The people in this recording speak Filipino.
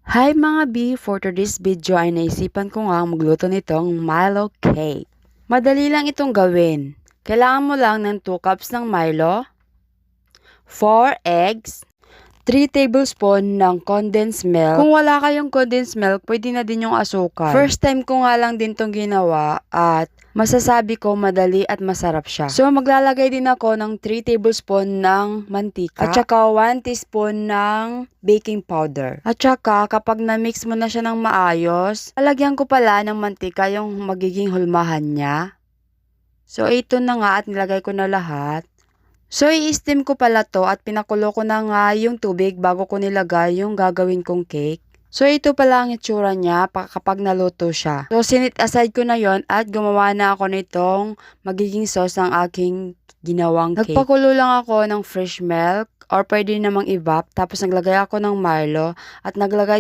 Hi mga B! For today's video ay naisipan ko nga magluto nitong Milo cake. Madali lang itong gawin. Kailangan mo lang ng 2 cups ng Milo, 4 eggs, 3 tablespoon ng condensed milk. Kung wala kayong condensed milk, pwede na din yung asukal. First time ko nga lang din tong ginawa at masasabi ko madali at masarap siya. So maglalagay din ako ng 3 tablespoon ng mantika at saka 1 teaspoon ng baking powder. At saka kapag na-mix mo na siya ng maayos, lalagyan ko pala ng mantika yung magiging hulmahan niya. So ito na nga at nilagay ko na lahat. So, i-steam ko pala to at pinakulo ko na nga yung tubig bago ko nilagay yung gagawin kong cake. So, ito pala ang itsura niya kapag naluto siya. So, sinit aside ko na yon at gumawa na ako nitong magiging sauce ng aking ginawang cake. Nagpakulo lang ako ng fresh milk or pwede namang i-evap. Tapos, naglagay ako ng Milo at naglagay